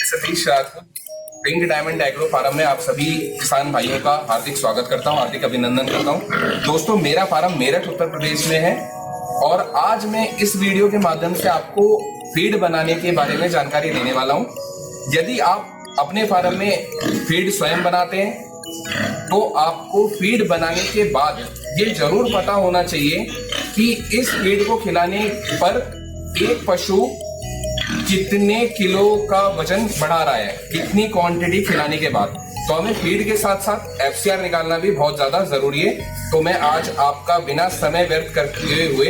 Satish Rajput pink diamond agro farm में आप सभी किसान भाइयों का हार्दिक स्वागत करता हूं, हार्दिक अभिनंदन करता हूं। दोस्तों, मेरा फार्म मेरठ उत्तर प्रदेश में है और आज मैं इस वीडियो के माध्यम से आपको फीड बनाने के बारे में जानकारी देने वाला हूं। यदि आप अपने फार्म में फीड स्वयं बनाते हैं तो आपको फीड बनाने के बाद ये जरूर पता होना चाहिए कि इस फीड को खिलाने पर एक पशु कितने किलो का वजन बढ़ा रहा है, कितनी क्वांटिटी खिलाने के बाद। तो हमें फीड के साथ साथ एफसीआर निकालना भी बहुत ज्यादा जरूरी है। तो मैं आज आपका बिना समय व्यर्थ करते हुए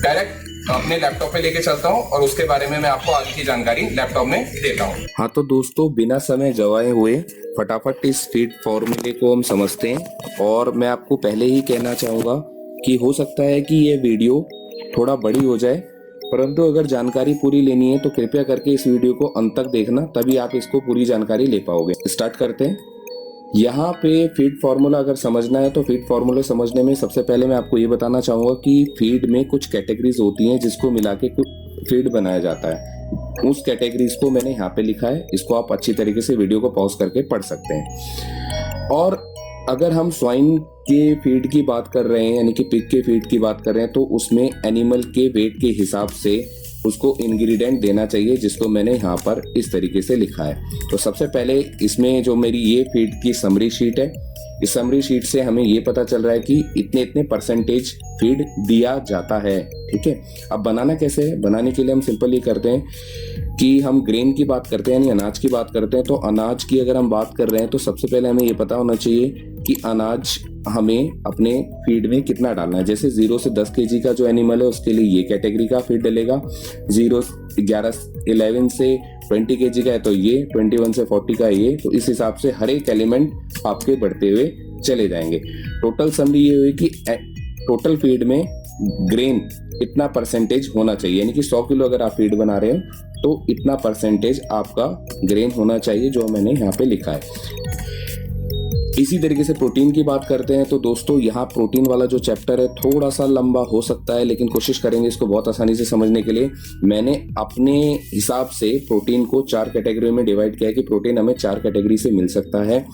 डायरेक्ट अपने लैपटॉप पे लेके चलता हूं और उसके बारे में मैं आपको आगे की जानकारी लैपटॉप में देता हूं। हाँ तो दोस्तों, बिना समय गवाए हुए फटाफट इस फीड फॉर्मूले को हम समझते हैं। और मैं आपको पहले ही कहना चाहूंगा कि हो सकता है कि ये वीडियो थोड़ा बड़ी हो जाए, परंतु अगर जानकारी पूरी लेनी है तो कृपया करके इस वीडियो को अंत तक देखना, तभी आप इसको पूरी जानकारी ले पाओगे। स्टार्ट करते हैं। यहाँ पे फीड फार्मूला अगर समझना है तो फीड फार्मूला समझने में सबसे पहले मैं आपको ये बताना चाहूंगा कि फीड में कुछ कैटेगरीज होती हैं जिसको मिला के फीड बनाया जाता है। उस कैटेगरीज को मैंने यहाँ पे लिखा है, इसको आप अच्छी तरीके से वीडियो को पॉज करके पढ़ सकते हैं। और अगर हम स्वाइन के फीड की बात कर रहे हैं, यानी कि पिग के फीड की बात कर रहे हैं, तो उसमें एनिमल के वेट के हिसाब से उसको इंग्रेडिएंट देना चाहिए, जिसको मैंने यहाँ पर इस तरीके से लिखा है। तो सबसे पहले इसमें जो मेरी ये फीड की समरी शीट है, इस समरी शीट से हमें ये पता चल रहा है कि इतने इतने परसेंटेज फीड दिया जाता है। ठीक है, अब बनाना कैसे है? बनाने के लिए हम सिंपल ये करते हैं कि हम ग्रेन की बात करते हैं, यानी अनाज की बात करते हैं। तो अनाज की अगर हम बात कर रहे हैं तो सबसे पहले हमें ये पता होना चाहिए कि अनाज हमें अपने फीड में कितना डालना है। जैसे 0 से 10 केजी का जो एनिमल है उसके लिए ये कैटेगरी का फीड डलेगा। 11 से 20 केजी का है तो ये, 21 से 40 का ये। तो इस हिसाब से हर एक एलिमेंट आपके बढ़ते हुए चले जाएंगे। टोटल समरी ये हुई कि टोटल फीड में ग्रेन इतना परसेंटेज होना चाहिए, यानी कि 100 किलो अगर आप फीड बना रहे हो तो इतना परसेंटेज आपका ग्रेन होना चाहिए, जो मैंने यहाँ पे लिखा है। इसी तरीके से प्रोटीन की बात करते हैं तो दोस्तों, यहाँ प्रोटीन वाला जो चैप्टर है थोड़ा सा लंबा हो सकता है, लेकिन कोशिश करेंगे इसको बहुत आसानी से समझने के लिए। मैंने अपने हिसाब से प्रोटीन को 4 कैटेगरी में डिवाइड किया है कि प्रोटीन हमें 4 कैटेगरी से मिल सकता है।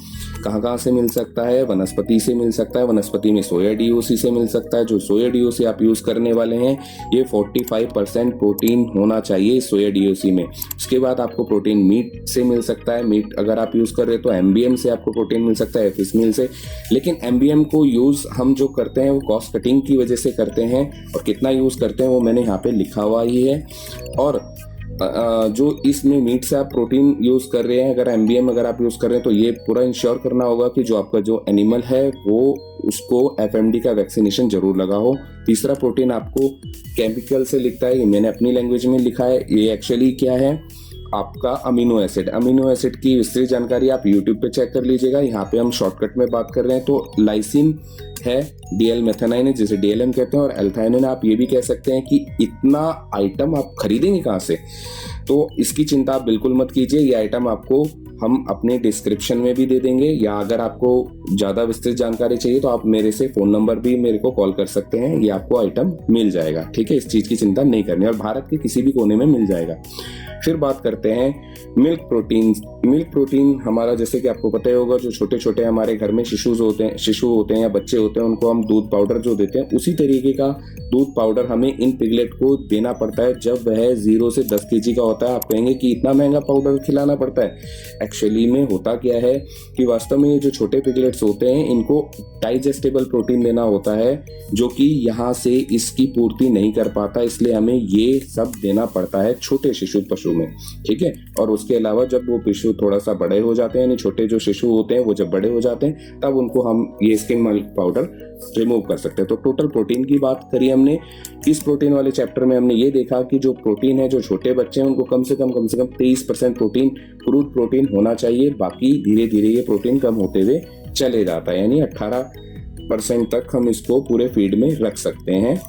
कहाँ से मिल सकता है? वनस्पति से मिल सकता है। वनस्पति में सोया डीओसी से मिल सकता है। जो सोया डीओसी आप यूज करने वाले हैं, ये 45% प्रोटीन होना चाहिए सोया डीओसी में। उसके बाद आपको प्रोटीन मीट से मिल सकता है। मीट अगर आप यूज कर रहे हो तो एमबीएम से आपको प्रोटीन मिल सकता है, फिश मील से। लेकिन एमबीएम को यूज हम जो करते हैं वो कॉस्ट कटिंग की वजह से करते हैं, और कितना यूज करते हैं वो मैंने यहाँ पे लिखा हुआ ही है। और जो इसमें मीट से आप प्रोटीन यूज कर रहे हैं, अगर एमबीएम अगर आप यूज कर रहे हैं तो ये पूरा इंश्योर करना होगा कि जो आपका जो एनिमल है वो उसको एफएमडी का वैक्सीनेशन जरूर लगा हो। तीसरा प्रोटीन आपको केमिकल से लिखता है, ये मैंने अपनी लैंग्वेज में लिखा है। ये एक्चुअली क्या है? आपका अमीनो एसिड। अमीनो एसिड की विस्तृत जानकारी आप यूट्यूब पे चेक कर लीजिएगा। यहाँ पे हम शॉर्टकट में बात कर रहे हैं तो लाइसिन है, डीएल मेथेनाइन है जिसे डीएलएम कहते हैं, और एल्थाइनिन आप ये भी कह सकते हैं कि इतना आइटम आप खरीदेंगे कहाँ से? तो इसकी चिंता आप बिल्कुल मत कीजिए, ये आइटम आपको हम अपने डिस्क्रिप्शन में भी दे देंगे, या अगर आपको ज़्यादा विस्तृत जानकारी चाहिए तो आप मेरे से फ़ोन नंबर भी मेरे को कॉल कर सकते हैं, ये आपको आइटम मिल जाएगा। ठीक है, इस चीज़ की चिंता नहीं करनी, और भारत के किसी भी कोने में मिल जाएगा। फिर बात करते हैं मिल्क प्रोटीन। मिल्क प्रोटीन हमारा, जैसे कि आपको पता ही होगा, जो छोटे छोटे हमारे घर में शिशु होते हैं या बच्चे होते हैं, उनको हम दूध पाउडर जो देते हैं, उसी तरीके का दूध पाउडर हमें इन पिगलेट को देना पड़ता है जब वह 0 से 10 केजी का होता है। आप कहेंगे कि इतना महंगा पाउडर खिलाना पड़ता है। एक्चुअली में होता क्या है कि वास्तव में ये जो छोटे पिगलेट्स होते हैं इनको डाइजेस्टेबल प्रोटीन देना होता है, जो कि यहाँ से इसकी पूर्ति नहीं कर पाता, इसलिए हमें ये सब देना पड़ता है छोटे शिशु पशु में। ठीक है, और उसके अलावा जब वो पशु थोड़ा सा बड़े हो जाते हैं, यानी छोटे जो शिशु होते हैं वो जब बड़े हो जाते हैं, तब उनको हम ये स्किम मिल्क पाउडर रिमूव कर सकते हैं। तो टोटल प्रोटीन की बात करी हमने। इस प्रोटीन वाले चैप्टर में हमने ये देखा कि जो प्रोटीन है, जो छोटे बच्चे हैं उनको कम से कम 23% प्रोटीन, क्रूड प्रोटीन होना चाहिए। बाकी धीरे धीरे ये प्रोटीन कम होते हुए चले जाता है, यानी 18% तक हम इसको पूरे फीड में रख सकते हैं।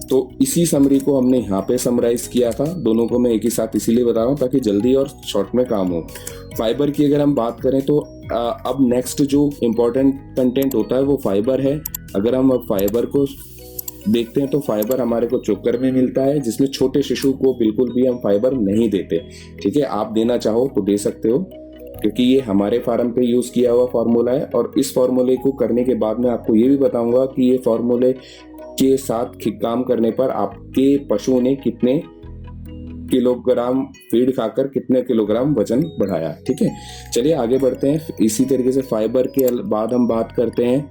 तो इसी समरी को हमने यहाँ पे समराइज किया था। दोनों को मैं एक ही साथ इसीलिए बता रहा हूँ ताकि जल्दी और शॉर्ट में काम हो। फाइबर की अगर हम बात करें तो अब नेक्स्ट जो इम्पोर्टेंट कंटेंट होता है वो फाइबर है। अगर हम अब फाइबर को देखते हैं तो फाइबर हमारे को चोकर में मिलता है, जिसमें छोटे शिशु को बिल्कुल भी हम फाइबर नहीं देते। ठीक है, आप देना चाहो तो दे सकते हो, क्योंकि ये हमारे फार्म पे यूज किया हुआ फार्मूला है। और इस फार्मूले को करने के बाद मैं आपको ये भी बताऊंगा कि ये फार्मूले के साथ काम करने पर आपके पशु ने कितने किलोग्राम फीड खाकर कितने किलोग्राम वजन बढ़ाया। ठीक है, चलिए आगे बढ़ते हैं। इसी तरीके से फाइबर के बाद हम बात करते हैं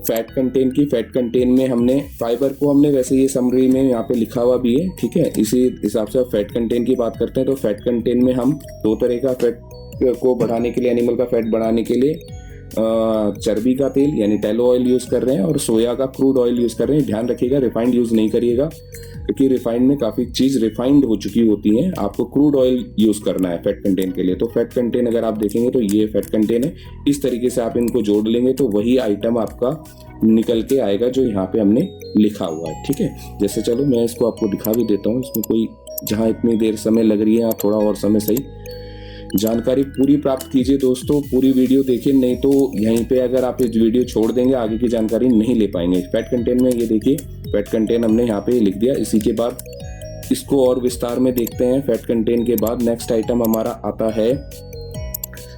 फैट कंटेन की। फैट कंटेन में हमने फाइबर को हमने वैसे ये समरी में यहाँ पे लिखा हुआ भी है। ठीक है, इसी हिसाब से फैट कंटेन की बात करते हैं। तो फैट कंटेन में हम दो तरह का फैट को बढ़ाने के लिए, एनिमल का फैट बढ़ाने के लिए चर्बी का तेल यानी टैलो ऑयल यूज कर रहे हैं और सोया का क्रूड ऑयल यूज कर रहे हैं। ध्यान रखिएगा रिफाइंड यूज नहीं करिएगा, क्योंकि रिफाइंड में काफी चीज रिफाइंड हो चुकी होती हैं। आपको क्रूड ऑयल यूज करना है फैट कंटेन के लिए। तो फैट कंटेन अगर आप देखेंगे तो ये फैट कंटेन है, इस तरीके से आप इनको जोड़ लेंगे तो वही आइटम आपका निकल के आएगा जो यहाँ पे हमने लिखा हुआ है। ठीक है, जैसे चलो मैं इसको आपको दिखा भी देता हूँ। इसमें कोई जहाँ इतनी देर समय लग रही है यहाँ थोड़ा और समय सही जानकारी पूरी प्राप्त कीजिए दोस्तों, पूरी वीडियो देखिए, नहीं तो यहीं पे अगर आप इस वीडियो छोड़ देंगे आगे की जानकारी नहीं ले पाएंगे। फैट कंटेन में ये देखिए फैट कंटेन हमने यहाँ पे लिख दिया। इसी के बाद इसको और विस्तार में देखते हैं। फैट कंटेन के बाद नेक्स्ट आइटम हमारा आता है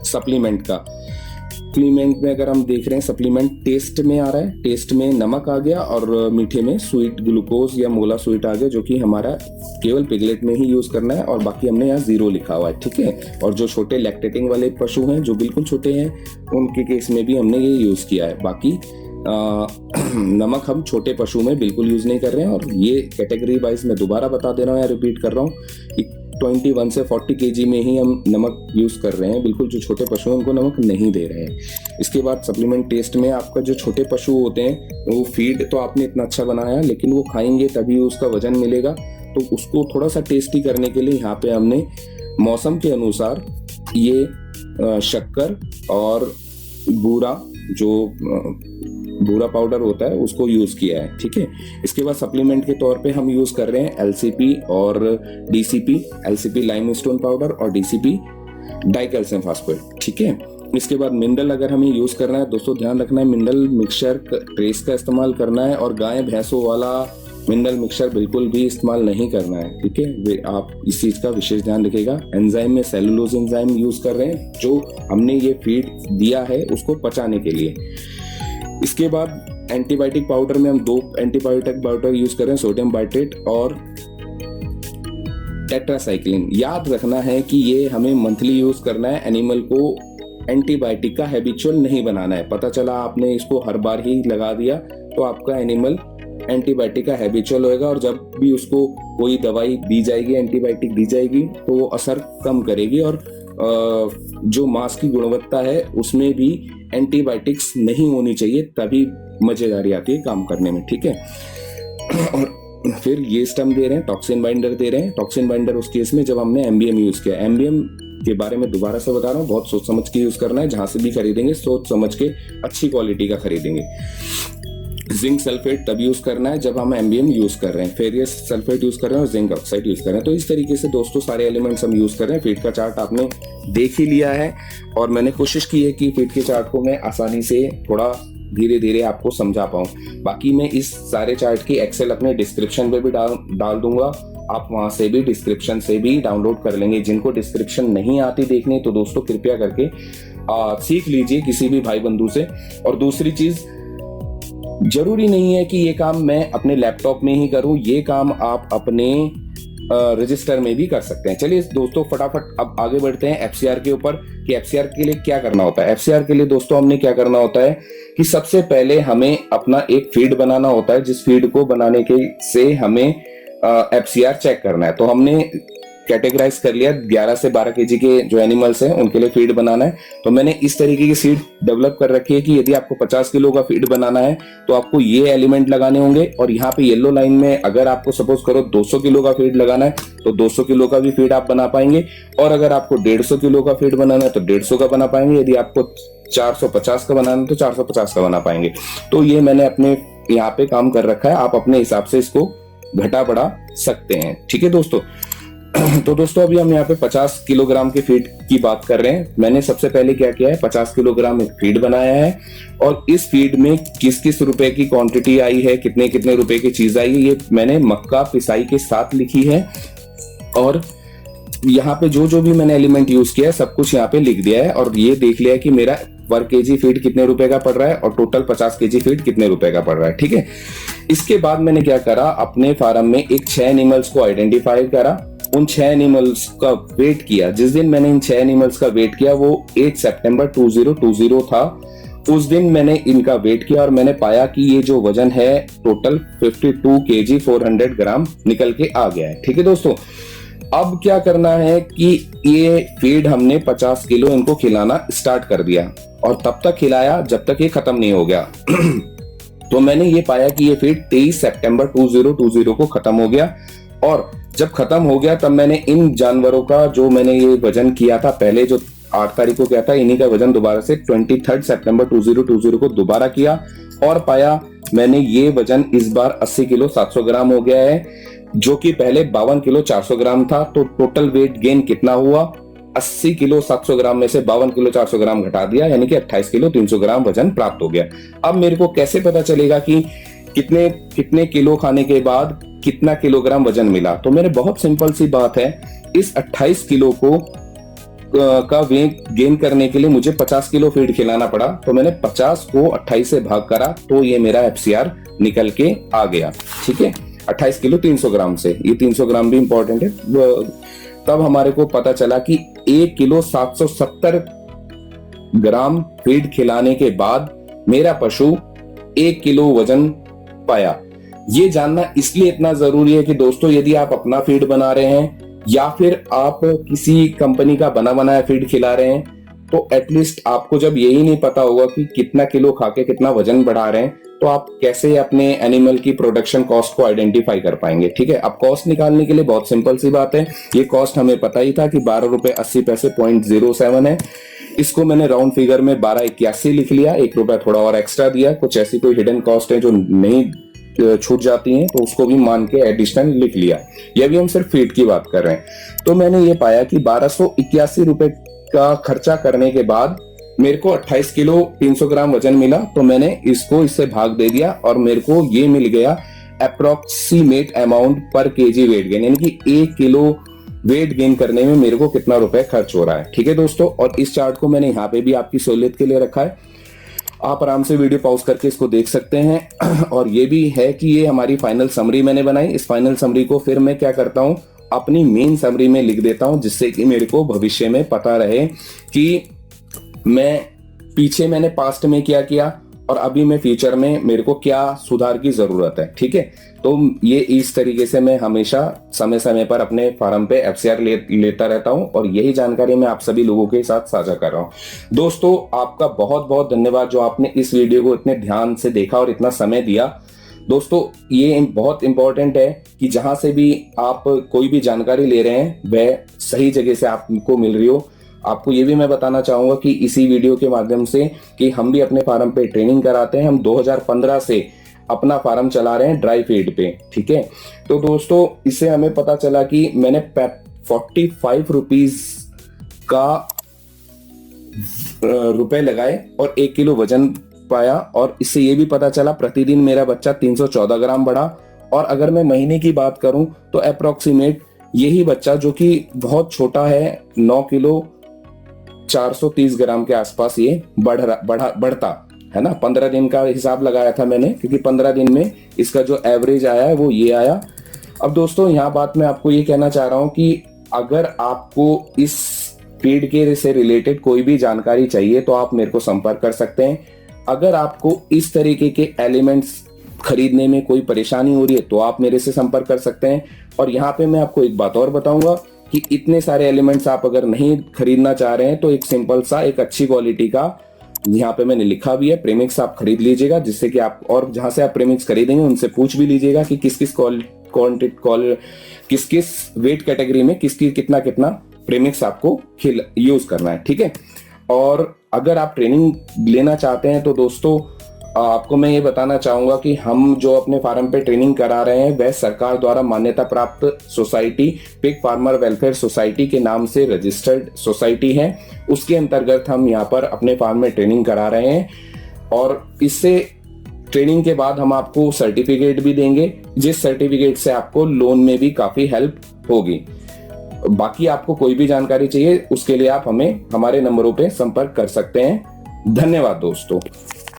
सप्लीमेंट का। सप्लीमेंट में अगर हम देख रहे हैं सप्लीमेंट टेस्ट में आ रहा है, टेस्ट में नमक आ गया और मीठे में स्वीट ग्लूकोज या मोला स्वीट आ गया, जो कि हमारा केवल पिगलेट में ही यूज करना है और बाकी हमने यहाँ 0 लिखा हुआ है। ठीक है, और जो छोटे लैक्टेटिंग वाले पशु हैं जो बिल्कुल छोटे हैं उनके केस में भी हमने ये यूज किया है। बाकी नमक हम छोटे पशु में बिल्कुल यूज नहीं कर रहे हैं। और ये कैटेगरी वाइज मैं दोबारा बता दे रहा हूँ या रिपीट कर रहा हूँ, 21 से 40 kg में ही हम नमक यूज कर रहे हैं। बिल्कुल जो छोटे पशु हैं उनको नमक नहीं दे रहे हैं। इसके बाद सप्लीमेंट टेस्ट में आपका जो छोटे पशु होते हैं वो फीड तो आपने इतना अच्छा बनाया, लेकिन वो खाएंगे तभी उसका वजन मिलेगा। तो उसको थोड़ा सा टेस्टी करने के लिए यहाँ पे हमने मौसम के अनुसार ये शक्कर और बूरा पाउडर होता है उसको यूज किया है। ठीक है, इसके बाद सप्लीमेंट के तौर पे हम यूज कर रहे हैं एलसीपी और डीसीपी, एलसीपी लाइमस्टोन पाउडर और डीसीपी डाइकैल्शियम फास्फेट। ठीक है, इसके बाद मिनरल अगर हमें यूज करना है दोस्तों, ध्यान रखना है मिनरल मिक्सचर ट्रेस का इस्तेमाल करना है और गाय भैंसों वाला मिनरल मिक्सचर बिल्कुल भी इस्तेमाल नहीं करना है। ठीक है, आप इस चीज का विशेष ध्यान रखिएगा। एंजाइम में सेलुलोज एंजाइम यूज कर रहे हैं जो हमने ये फीड दिया है उसको पचाने के लिए। इसके बाद एंटीबायोटिक पाउडर में हम 2 एंटीबायोटिक पाउडर यूज कर रहे हैं, सोडियम बाइट्रेट और टेट्रासाइक्लिन। याद रखना है कि ये हमें मंथली यूज करना है, एनिमल को एंटीबायोटिक का हैबिचुअल नहीं बनाना है। पता चला आपने इसको हर बार ही लगा दिया तो आपका एनिमल एंटीबायोटिक का हैबिचुअल होएगा और जब भी उसको कोई दवाई दी जाएगी, एंटीबायोटिक दी जाएगी, तो वो असर कम करेगी और जो मांस की गुणवत्ता है उसमें भी एंटीबायोटिक्स नहीं होनी चाहिए, तभी मजेदारी आती है काम करने में। ठीक है, और फिर ये स्टम दे रहे हैं, टॉक्सिन बाइंडर दे रहे हैं। टॉक्सिन बाइंडर उस केस में जब हमने एमबीएम यूज किया। एमबीएम के बारे में दोबारा से बता रहा हूँ, बहुत सोच समझ के यूज करना है। जहां से भी खरीदेंगे सोच समझ के अच्छी क्वालिटी का खरीदेंगे। जिंक सल्फेट तब यूज करना है जब हम एमबीएम यूज कर रहे हैं, फेरियस सल्फेट यूज कर रहे हैं और जिंक ऑक्साइड यूज कर रहे हैं। तो इस तरीके से दोस्तों सारे एलिमेंट्स हम यूज कर रहे हैं। फीड का चार्ट आपने देख ही लिया है और मैंने कोशिश की है कि फीड के चार्ट को मैं आसानी से थोड़ा धीरे धीरे आपको समझा पाऊं। बाकी मैं इस सारे चार्ट की एक्सेल अपने डिस्क्रिप्शन पे भी डाल दूंगा, आप वहां से भी डिस्क्रिप्शन से भी डाउनलोड कर लेंगे। जिनको डिस्क्रिप्शन नहीं आती देखने तो दोस्तों कृपया करके सीख लीजिए किसी भी भाई बंधु से। और दूसरी चीज, जरूरी नहीं है कि ये काम मैं अपने लैपटॉप में ही करूं, ये काम आप अपने रजिस्टर में भी कर सकते हैं। चलिए दोस्तों फटाफट अब आगे बढ़ते हैं एफसीआर के ऊपर कि एफसीआर के लिए क्या करना होता है। एफसीआर के लिए दोस्तों हमने क्या करना होता है कि सबसे पहले हमें अपना एक फीड बनाना होता है, जिस फीड को बनाने के से हमें एफसीआर चेक करना है। तो हमने कैटेगराइज कर लिया 11 से 12 केजी के जो एनिमल्स हैं उनके लिए फीड बनाना है। तो मैंने इस तरीके की सीड डेवलप कर रखी है कि यदि आपको 50 किलो का फीड बनाना है तो आपको ये एलिमेंट लगाने होंगे। और यहाँ पे येलो लाइन में अगर आपको सपोज करो 200 किलो का फीड लगाना है तो 200 किलो का भी फीड आप बना पाएंगे। और अगर आपको 150 किलो का फीड बनाना है तो 150 का बना पाएंगे। यदि आपको 450 का बनाना है तो 450 का बना पाएंगे। तो ये मैंने अपने यहाँ पे काम कर रखा है, आप अपने हिसाब से इसको घटा बढ़ा सकते हैं। ठीक है दोस्तों, तो दोस्तों अभी हम यहाँ पे 50 किलोग्राम के फीड की बात कर रहे हैं। मैंने सबसे पहले क्या किया है, 50 किलोग्राम एक फीड बनाया है और इस फीड में किस किस रुपए की क्वांटिटी आई है, कितने कितने रुपए की चीज आई है, ये मैंने मक्का पिसाई के साथ लिखी है। और यहाँ पे जो जो भी मैंने एलिमेंट यूज किया है सब कुछ यहाँ पे लिख दिया है और ये देख लिया है कि मेरा पर केजी फीड कितने रुपए का पड़ रहा है और टोटल 50 केजी फीड कितने रुपए का पड़ रहा है। ठीक है, इसके बाद मैंने क्या करा, अपने फार्म में एक 6 एनिमल्स को आइडेंटिफाई करा, उन 6 एनिमल्स का वेट किया। जिस दिन मैंने इन 6 एनिमल्स का वेट किया वो 8 सितंबर 2020 था। उस दिन मैंने इनका वेट किया और मैंने पाया कि ये जो वजन है टोटल 52 केजी 400 ग्राम निकल के आ गया है। ठीक है दोस्तों, अब क्या करना है कि ये फीड हमने 50 किलो इनको खिलाना स्टार्ट कर दिया और तब तक खिलाया जब तक ये खत्म नहीं हो गया। तो मैंने ये पाया कि ये फीड 23 सितंबर 2020 को खत्म हो गया और जब खत्म हो गया तब मैंने इन जानवरों का जो मैंने ये वजन किया था पहले, जो 8 तारीख को किया था, इन्हीं का वजन दोबारा से 23 सितंबर 2020 को दोबारा किया और पाया मैंने ये वजन इस बार 80 किलो 700 ग्राम हो गया है, जो कि पहले 52 किलो 400 ग्राम था। तो टोटल वेट गेन कितना हुआ, 80 किलो 700 ग्राम में से 52 किलो 400 ग्राम घटा दिया, यानी कि 28 किलो 300 ग्राम वजन प्राप्त हो गया। अब मेरे को कैसे पता चलेगा कि कितने कितने किलो खाने के बाद कितना किलोग्राम वजन मिला? तो मेरे बहुत सिंपल सी बात है, इस 28 किलो को का वेट गेन करने के लिए मुझे 50 किलो फीड खिलाना पड़ा। तो मैंने 50 को 28 से भाग करा तो ये मेरा एफसीआर निकल के आ गया। ठीक है, 28 किलो 300 ग्राम से, ये 300 ग्राम भी इंपॉर्टेंट है। तब हमारे को पता चला कि 1 किलो 770 ग्राम फीड खिलाने के बाद मेरा पशु 1 किलो वजन पाया। ये जानना इसलिए इतना जरूरी है कि दोस्तों यदि आप अपना फीड बना रहे हैं या फिर आप किसी कंपनी का बना बनाया फीड खिला रहे हैं, तो एटलीस्ट आपको जब यही नहीं पता होगा कि कितना किलो खा के कितना वजन बढ़ा रहे हैं, तो आप कैसे अपने एनिमल की प्रोडक्शन कॉस्ट को आइडेंटिफाई कर पाएंगे। ठीक है, अब कॉस्ट निकालने के लिए बहुत सिंपल सी बात है, ये कॉस्ट हमें पता ही था कि 12 रुपए 80 पैसे 0.07 है। इसको मैंने राउंड फिगर में 1281 लिख लिया, 1 रुपया थोड़ा और एक्स्ट्रा दिया। कुछ ऐसी कोई हिडन कॉस्ट है जो नहीं छूट जाती हैं तो उसको भी मान के एडिशनल लिख लिया। ये भी हम सिर्फ फीड की बात कर रहे हैं। तो मैंने ये पाया कि 1281 रुपए का खर्चा करने के बाद मेरे को 28 किलो 300 ग्राम वजन मिला। तो मैंने इसको इससे भाग दे दिया और मेरे को ये मिल गया अप्रोक्सीमेट अमाउंट पर केजी वेट गेन, यानी कि 1 किलो वेट गेन करने में मेरे को कितना रुपए खर्च हो रहा है। ठीक है दोस्तों, और इस चार्ट को मैंने यहाँ पे भी आपकी सहूलियत के लिए रखा है, आप आराम से वीडियो पॉज करके इसको देख सकते हैं। और ये भी है कि ये हमारी फाइनल समरी मैंने बनाई। इस फाइनल समरी को फिर मैं क्या करता हूँ, अपनी मेन समरी में लिख देता हूँ, जिससे कि मेरे को भविष्य में पता रहे कि मैं पीछे मैंने पास्ट में क्या किया और अभी मैं फ्यूचर में मेरे को क्या सुधार की जरूरत है। ठीक है, तो ये इस तरीके से मैं हमेशा समय समय पर अपने फार्म पे एफसीआर लेता रहता हूं और यही जानकारी मैं आप सभी लोगों के साथ साझा कर रहा हूं। दोस्तों आपका बहुत बहुत धन्यवाद जो आपने इस वीडियो को इतने ध्यान से देखा और इतना समय दिया। दोस्तों ये बहुत इंपॉर्टेंट है कि जहां से भी आप कोई भी जानकारी ले रहे हैं वह सही जगह से आपको मिल रही हो। आपको ये भी मैं बताना चाहूंगा कि इसी वीडियो के माध्यम से कि हम भी अपने फार्म पे ट्रेनिंग कराते हैं। हम 2015 से अपना फार्म चला रहे हैं ड्राई फीड पे। ठीक है, तो दोस्तों इससे हमें पता चला कि मैंने 45 रुपीज का रुपए लगाए और 1 किलो वजन पाया और इससे ये भी पता चला प्रतिदिन मेरा बच्चा 314 ग्राम बढ़ा। और अगर मैं महीने की बात करूं तो अप्रोक्सीमेट यही बच्चा जो कि बहुत छोटा है 9 किलो 430 ग्राम के आसपास ये बढ़ता है ना। 15 दिन का हिसाब लगाया था मैंने, क्योंकि 15 दिन में इसका जो एवरेज आया है वो ये आया। अब दोस्तों यहाँ बात मैं आपको ये कहना चाह रहा हूँ कि अगर आपको इस फीड के से रिलेटेड कोई भी जानकारी चाहिए तो आप मेरे को संपर्क कर सकते हैं। अगर आपको इस तरीके के एलिमेंट्स खरीदने में कोई परेशानी हो रही है तो आप मेरे से संपर्क कर सकते हैं। और यहाँ पे मैं आपको एक बात और बताऊंगा कि इतने सारे एलिमेंट्स आप अगर नहीं खरीदना चाह रहे हैं तो एक सिंपल सा एक अच्छी क्वालिटी का यहाँ पे मैंने लिखा भी है प्रीमिक्स आप खरीद लीजिएगा, जिससे कि आप और जहां से आप प्रीमिक्स खरीदेंगे उनसे पूछ भी लीजिएगा कि किस किस वेट कैटेगरी में कितना कितना प्रीमिक्स आपको यूज करना है। ठीक है, और अगर आप ट्रेनिंग लेना चाहते हैं तो दोस्तों आपको मैं ये बताना चाहूंगा कि हम जो अपने फार्म पे ट्रेनिंग करा रहे हैं वह सरकार द्वारा मान्यता प्राप्त society pig farmer welfare society के नाम से रजिस्टर्ड सोसाइटी है। उसके अंतर्गत हम यहाँ पर अपने फार्म में ट्रेनिंग करा रहे हैं और इससे ट्रेनिंग के बाद हम आपको सर्टिफिकेट भी देंगे, जिस सर्टिफिकेट से आपको लोन में भी काफी हेल्प होगी। बाकी आपको कोई भी जानकारी चाहिए उसके लिए आप हमें हमारे नंबरों पे संपर्क कर सकते हैं। धन्यवाद दोस्तों।